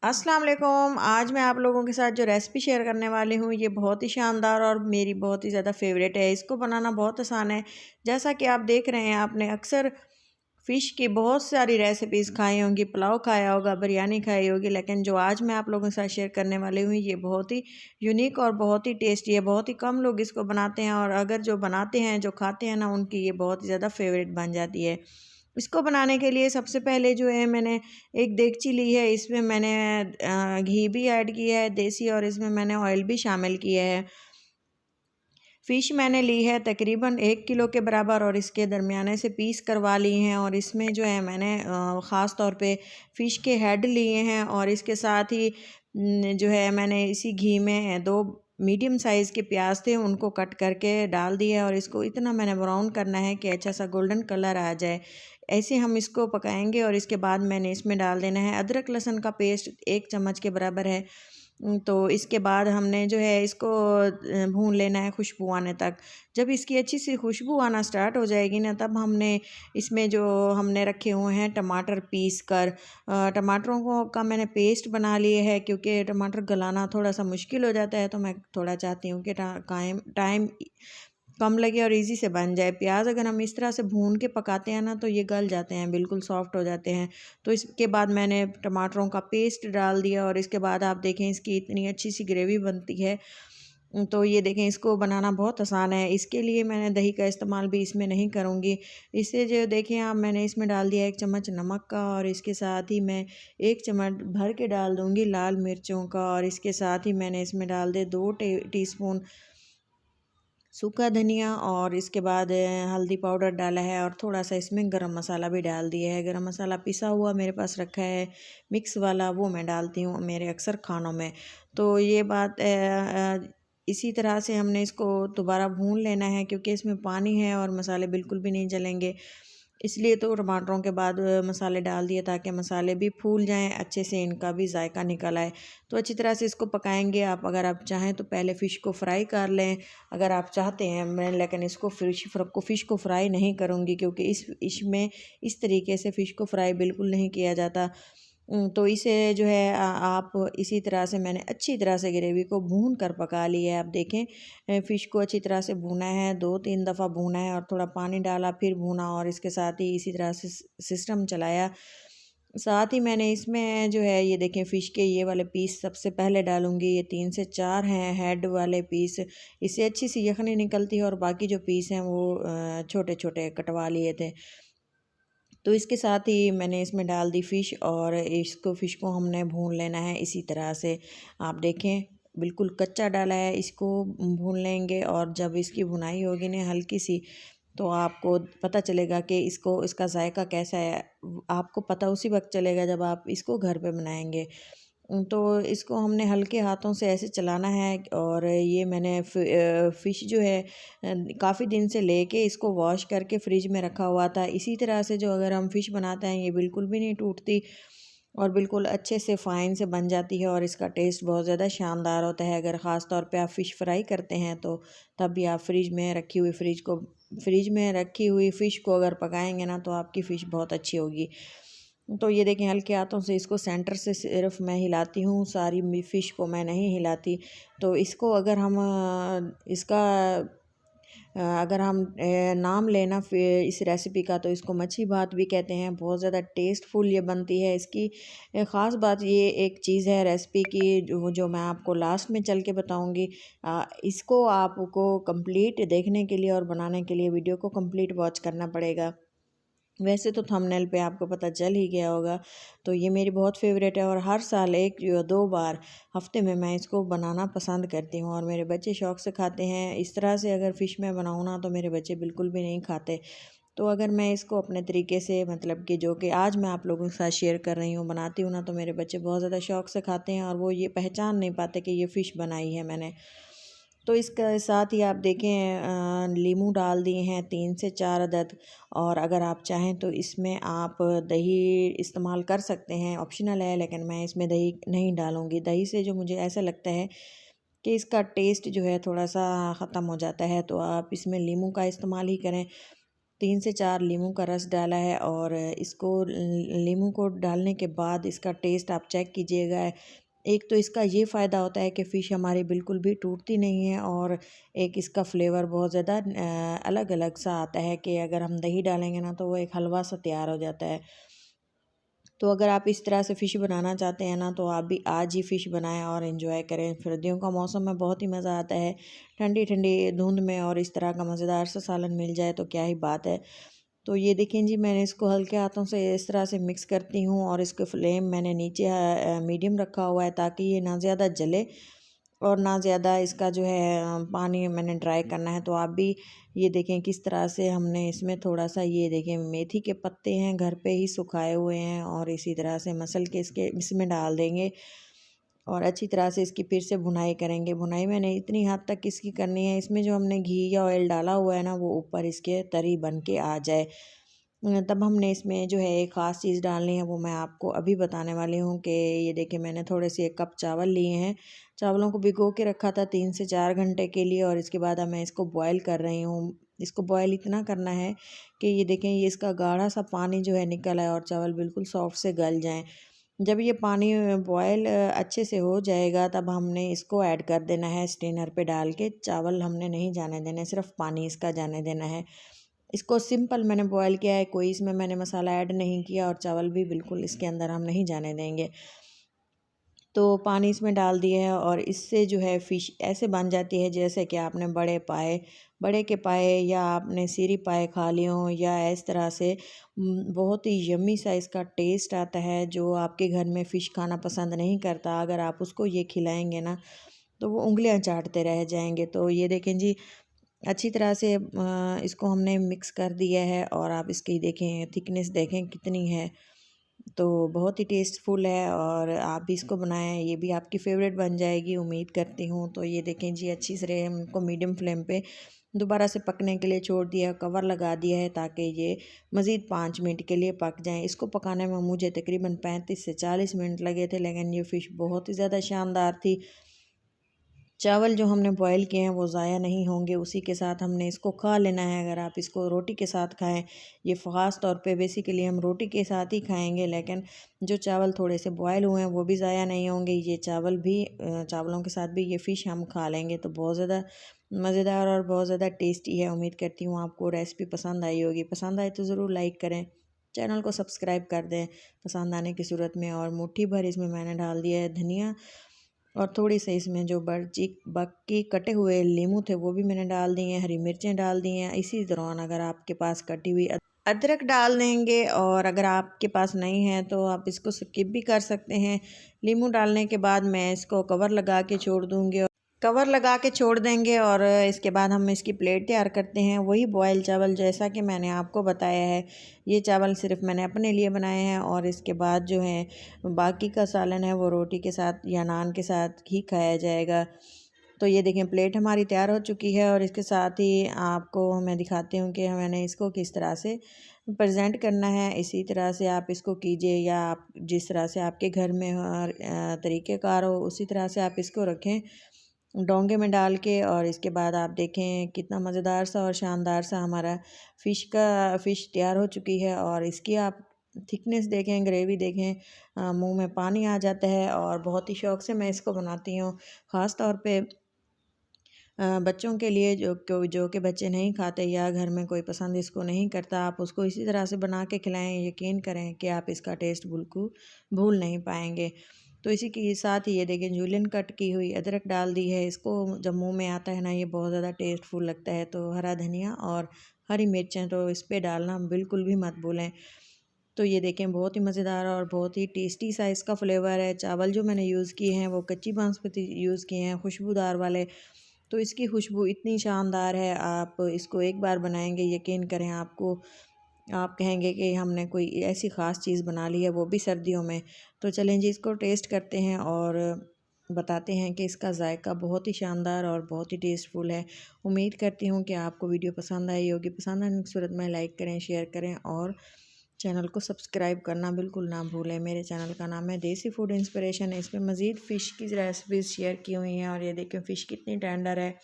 अस्सलाम वालेकुम। आज मैं आप लोगों के साथ जो रेसिपी शेयर करने वाली हूँ ये बहुत ही शानदार और मेरी बहुत ही ज़्यादा फेवरेट है। इसको बनाना बहुत आसान है। जैसा कि आप देख रहे हैं, आपने अक्सर फ़िश की बहुत सारी रेसिपीज़ खाई होंगी, पुलाव खाया होगा, बिरयानी खाई होगी, लेकिन जो आज मैं आप लोगों के साथ शेयर करने वाली हूँ ये बहुत ही यूनिक और बहुत ही टेस्टी है। बहुत ही कम लोग इसको बनाते हैं और अगर जो बनाते हैं, जो खाते हैं ना, उनकी ये बहुत ही ज़्यादा फेवरेट बन जाती है। इसको बनाने के लिए सबसे पहले जो है मैंने एक देगची ली है। इसमें मैंने घी भी ऐड किया है देसी, और इसमें मैंने ऑयल भी शामिल किया है। फ़िश मैंने ली है तकरीबन 1 किलो के बराबर और इसके दरमियाने से पीस करवा लिए हैं, और इसमें जो है मैंने ख़ास तौर पे फ़िश के हेड लिए हैं, और इसके साथ ही जो है मैंने इसी घी में 2 मीडियम साइज़ के प्याज थे, उनको कट करके डाल दिया, और इसको इतना मैंने ब्राउन करना है कि अच्छा सा गोल्डन कलर आ जाए। ऐसे हम इसको पकाएंगे, और इसके बाद मैंने इसमें डाल देना है अदरक लहसुन का पेस्ट 1 चम्मच के बराबर है। तो इसके बाद हमने जो है इसको भून लेना है खुशबू आने तक। जब इसकी अच्छी सी खुशबू आना स्टार्ट हो जाएगी ना, तब हमने इसमें जो हमने रखे हुए हैं टमाटर पीस कर, टमाटरों को का मैंने पेस्ट बना लिए है, क्योंकि टमाटर गलाना थोड़ा सा मुश्किल हो जाता है, तो मैं थोड़ा चाहती हूँ कि टाइम कम लगे और इजी से बन जाए। प्याज अगर हम इस तरह से भून के पकाते हैं ना, तो ये गल जाते हैं, बिल्कुल सॉफ्ट हो जाते हैं। तो इसके बाद मैंने टमाटरों का पेस्ट डाल दिया, और इसके बाद आप देखें इसकी इतनी अच्छी सी ग्रेवी बनती है। तो ये देखें, इसको बनाना बहुत आसान है। इसके लिए मैंने दही का इस्तेमाल भी इसमें नहीं करूँगी। इससे जो देखें आप, मैंने इसमें डाल दिया 1 चम्मच नमक का, और इसके साथ ही मैं 1 चम्मच भर के डाल दूँगी लाल मिर्चों का, और इसके साथ ही मैंने इसमें डाल दे 2 टीस्पून सूखा धनिया, और इसके बाद हल्दी पाउडर डाला है, और थोड़ा सा इसमें गरम मसाला भी डाल दिया है। गरम मसाला पिसा हुआ मेरे पास रखा है मिक्स वाला, वो मैं डालती हूँ मेरे अक्सर खानों में। तो ये बात इसी तरह से हमने इसको दोबारा भून लेना है, क्योंकि इसमें पानी है और मसाले बिल्कुल भी नहीं जलेंगे। इसलिए तो टमाटरों के बाद मसाले डाल दिए, ताकि मसाले भी फूल जाएं अच्छे से, इनका भी जायका निकल आए। तो अच्छी तरह से इसको पकाएंगे आप। अगर आप चाहें तो पहले फ़िश को फ्राई कर लें, अगर आप चाहते हैं। मैं लेकिन इसको फ़िश को फ्राई नहीं करूँगी, क्योंकि इसमें इस तरीके से फ़िश को फ्राई बिल्कुल नहीं किया जाता। तो इसे जो है आप इसी तरह से मैंने अच्छी तरह से ग्रेवी को भून कर पका ली है। आप देखें, फ़िश को अच्छी तरह से भूना है, 2-3 दफ़ा भूना है, और थोड़ा पानी डाला फिर भूना, और इसके साथ ही इसी तरह से सिस्टम चलाया। साथ ही मैंने इसमें जो है ये देखें फ़िश के ये वाले पीस सबसे पहले डालूँगी। ये 3 से 4 हैं हेड वाले पीस। इससे अच्छी सी यखनी निकलती है, और बाकी जो पीस हैं वो छोटे-छोटे कटवा लिए थे। तो इसके साथ ही मैंने इसमें डाल दी फ़िश, और फ़िश को हमने भून लेना है इसी तरह से। आप देखें, बिल्कुल कच्चा डाला है, इसको भून लेंगे, और जब इसकी भुनाई होगी ना हल्की सी, तो आपको पता चलेगा कि इसका जायका कैसा है। आपको पता उसी वक्त चलेगा जब आप इसको घर पे बनाएंगे। तो इसको हमने हल्के हाथों से ऐसे चलाना है, और ये मैंने फ़िश जो है काफ़ी दिन से लेके इसको वॉश करके फ्रिज में रखा हुआ था। इसी तरह से जो अगर हम फ़िश बनाते हैं, ये बिल्कुल भी नहीं टूटती, और बिल्कुल अच्छे से फ़ाइन से बन जाती है, और इसका टेस्ट बहुत ज़्यादा शानदार होता है। अगर ख़ास तौर पे आप फ़िश फ्राई करते हैं, तो तब भी आप फ्रिज में रखी हुई फ़िश को अगर पकाएंगे ना, तो आपकी फ़िश बहुत अच्छी होगी। तो ये देखें, हल्के हाथों से इसको सेंटर से सिर्फ मैं हिलाती हूँ, सारी फ़िश को मैं नहीं हिलाती। तो इसको अगर हम अगर हम नाम लेना इस रेसिपी का, तो इसको मच्छी भात भी कहते हैं। बहुत ज़्यादा टेस्टफुल ये बनती है। इसकी ख़ास बात ये एक चीज़ है रेसिपी की, जो मैं आपको लास्ट में चल के बताऊँगी। इसको आपको कंप्लीट देखने के लिए और बनाने के लिए वीडियो को कंप्लीट वॉच करना पड़ेगा। वैसे तो थंबनेल पे आपको पता चल ही गया होगा। तो ये मेरी बहुत फेवरेट है, और हर साल 1 या 2 बार हफ्ते में मैं इसको बनाना पसंद करती हूँ, और मेरे बच्चे शौक़ से खाते हैं। इस तरह से अगर फ़िश मैं बनाऊँ ना, तो मेरे बच्चे बिल्कुल भी नहीं खाते। तो अगर मैं इसको अपने तरीके से, मतलब कि जो कि आज मैं आप लोगों के साथ शेयर कर रही हूँ, बनाती हूँ ना, तो मेरे बच्चे बहुत ज़्यादा शौक़ से खाते हैं, और वो ये पहचान नहीं पाते कि ये फ़िश बनाई है मैंने। तो इसके साथ ही आप देखें, लीमू डाल दिए हैं 3 से 4 अदद, और अगर आप चाहें तो इसमें आप दही इस्तेमाल कर सकते हैं, ऑप्शनल है, लेकिन मैं इसमें दही नहीं डालूँगी। दही से जो मुझे ऐसा लगता है कि इसका टेस्ट जो है थोड़ा सा ख़त्म हो जाता है, तो आप इसमें लीमू का इस्तेमाल ही करें। 3 से 4 नींबू का रस डाला है और इसको नींबू को डालने के बाद इसका टेस्ट आप चेक कीजिएगा। एक तो इसका ये फ़ायदा होता है कि फ़िश हमारी बिल्कुल भी टूटती नहीं है और एक इसका फ्लेवर बहुत ज़्यादा अलग अलग सा आता है कि अगर हम दही डालेंगे ना तो वो एक हलवा सा तैयार हो जाता है। तो अगर आप इस तरह से फ़िश बनाना चाहते हैं ना तो आप भी आज ही फ़िश बनाएं और इन्जॉय करें। सर्दियों का मौसम में बहुत ही मज़ा आता है, ठंडी ठंडी धुंध में और इस तरह का मज़ेदार सा सालन मिल जाए तो क्या ही बात है। तो ये देखें जी, मैंने इसको हल्के हाथों से इस तरह से मिक्स करती हूँ और इसके फ्लेम मैंने नीचे मीडियम रखा हुआ है ताकि ये ना ज़्यादा जले और ना ज़्यादा इसका जो है पानी मैंने ड्राई करना है। तो आप भी ये देखें किस तरह से हमने इसमें थोड़ा सा ये देखें मेथी के पत्ते हैं घर पे ही सुखाए हुए हैं और इसी तरह से मसल के इसमें डाल देंगे और अच्छी तरह से इसकी फिर से भुनाई करेंगे। भुनाई मैंने इतनी हद तक इसकी करनी है, इसमें जो हमने घी या ऑयल डाला हुआ है ना वो ऊपर इसके तरी बन के आ जाए। तब हमने इसमें जो है एक ख़ास चीज़ डालनी है, वो मैं आपको अभी बताने वाली हूँ कि ये देखिए मैंने थोड़े से 1 कप चावल लिए हैं। चावलों को भिगो के रखा था 3 से 4 घंटे के लिए और इसके बाद अब मैं इसको बॉयल कर रही हूँ। इसको बॉयल इतना करना है कि ये देखें ये इसका गाढ़ा सा पानी जो है निकल आए और चावल बिल्कुल सॉफ्ट से गल जाएँ। जब ये पानी बॉयल अच्छे से हो जाएगा तब हमने इसको ऐड कर देना है स्ट्रेनर पे डाल के। चावल हमने नहीं जाने देने, सिर्फ पानी इसका जाने देना है। इसको सिंपल मैंने बॉयल किया है, कोई इसमें मैंने मसाला ऐड नहीं किया और चावल भी बिल्कुल इसके अंदर हम नहीं जाने देंगे। तो पानी इसमें डाल दिया है और इससे जो है फ़िश ऐसे बन जाती है जैसे कि आपने बड़े के पाए या आपने सीरी पाए खा लिए हों या इस तरह से बहुत ही यम्मी सा इसका टेस्ट आता है। जो आपके घर में फ़िश खाना पसंद नहीं करता, अगर आप उसको ये खिलाएंगे ना तो वो उँगलियां चाटते रह जाएंगे। तो ये देखें जी, अच्छी तरह से इसको हमने मिक्स कर दिया है और आप इसकी देखें थिकनेस देखें कितनी है। तो बहुत ही टेस्टफुल है और आप भी इसको बनाएं, ये भी आपकी फ़ेवरेट बन जाएगी उम्मीद करती हूँ। तो ये देखें जी, अच्छी से हमको मीडियम फ्लेम पे दोबारा से पकने के लिए छोड़ दिया, कवर लगा दिया है ताकि ये मज़ीद 5 मिनट के लिए पक जाएं। इसको पकाने में मुझे तकरीबन 35 से 40 मिनट लगे थे, लेकिन ये फ़िश बहुत ही ज़्यादा शानदार थी। चावल जो हमने बॉयल किए हैं वो ज़ाया नहीं होंगे, उसी के साथ हमने इसको खा लेना है। अगर आप इसको रोटी के साथ खाएं, ये ख़ास तौर पे बेसिकली हम रोटी के साथ ही खाएंगे, लेकिन जो चावल थोड़े से बॉयल हुए हैं वो भी ज़ाया नहीं होंगे। ये चावल भी चावलों के साथ भी ये फ़िश हम खा लेंगे। तो बहुत ज़्यादा मज़ेदार और बहुत ज़्यादा टेस्टी है। उम्मीद करती हूँ आपको रेसिपी पसंद आई होगी। पसंद आए तो ज़रूर लाइक करें, चैनल को सब्सक्राइब कर दें पसंद आने की सूरत में। और मुट्ठी भर इसमें मैंने डाल दिया है धनिया और थोड़ी सी इसमें जो बाकी कटे हुए नींबू थे वो भी मैंने डाल दिए हैं, हरी मिर्चें डाल दी हैं। इसी दौरान अगर आपके पास कटी हुई अदरक डाल देंगे और अगर आपके पास नहीं है तो आप इसको स्किप भी कर सकते हैं। नींबू डालने के बाद मैं इसको कवर लगा के छोड़ दूँगी, कवर लगा के छोड़ देंगे और इसके बाद हम इसकी प्लेट तैयार करते हैं। वही बॉयल चावल जैसा कि मैंने आपको बताया है, ये चावल सिर्फ मैंने अपने लिए बनाए हैं और इसके बाद जो है बाकी का सालन है वो रोटी के साथ या नान के साथ ही खाया जाएगा। तो ये देखें प्लेट हमारी तैयार हो चुकी है और इसके साथ ही आपको मैं दिखाती हूँ कि मैंने इसको किस तरह से प्रेजेंट करना है। इसी तरह से आप इसको कीजिए या आप जिस तरह से आपके घर में तरीक़ेकार हो उसी तरह से आप इसको रखें डोंगे में डाल के। और इसके बाद आप देखें कितना मज़ेदार सा और शानदार सा हमारा फ़िश तैयार हो चुकी है। और इसकी आप थिकनेस देखें, ग्रेवी देखें, मुंह में पानी आ जाता है और बहुत ही शौक़ से मैं इसको बनाती हूँ। ख़ास तौर पे बच्चों के लिए जो कि बच्चे नहीं खाते या घर में कोई पसंद इसको नहीं करता, आप उसको इसी तरह से बना के खिलाएं। यकीन करें कि आप इसका टेस्ट बिल्कुल भूल नहीं पाएंगे। तो इसी के साथ ही ये देखें जूलियन कट की हुई अदरक डाल दी है। इसको जब मुंह में आता है ना ये बहुत ज़्यादा टेस्टफुल लगता है। तो हरा धनिया और हरी मिर्चें तो इस पर डालना बिल्कुल भी मत भूलें। तो ये देखें बहुत ही मज़ेदार और बहुत ही टेस्टी सा इसका फ्लेवर है। चावल जो मैंने यूज़ किए हैं वो कच्ची बासमती यूज़ किए हैं, खुशबूदार वाले। तो इसकी खुशबू इतनी शानदार है, आप इसको एक बार बनाएंगे यकीन करें आप कहेंगे कि हमने कोई ऐसी ख़ास चीज़ बना ली है वो भी सर्दियों में। तो चलें जी इसको टेस्ट करते हैं और बताते हैं कि इसका जायका बहुत ही शानदार और बहुत ही टेस्टफुल है। उम्मीद करती हूँ कि आपको वीडियो पसंद आई होगी। पसंद आने की सूरत में लाइक करें, शेयर करें और चैनल को सब्सक्राइब करना बिल्कुल ना भूलें। मेरे चैनल का नाम है देसी फूड इंस्पिरेशन है। इसमें मज़ीद फ़िश की रेसिपीज़ शेयर की हुई हैं और ये देखें फ़िश कितनी टेंडर है,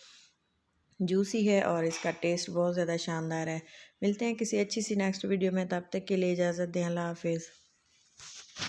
जूसी है और इसका टेस्ट बहुत ज़्यादा शानदार है। मिलते हैं किसी अच्छी सी नेक्स्ट वीडियो में, तब तक के लिए इजाज़त दें। अल्लाह हाफिज़।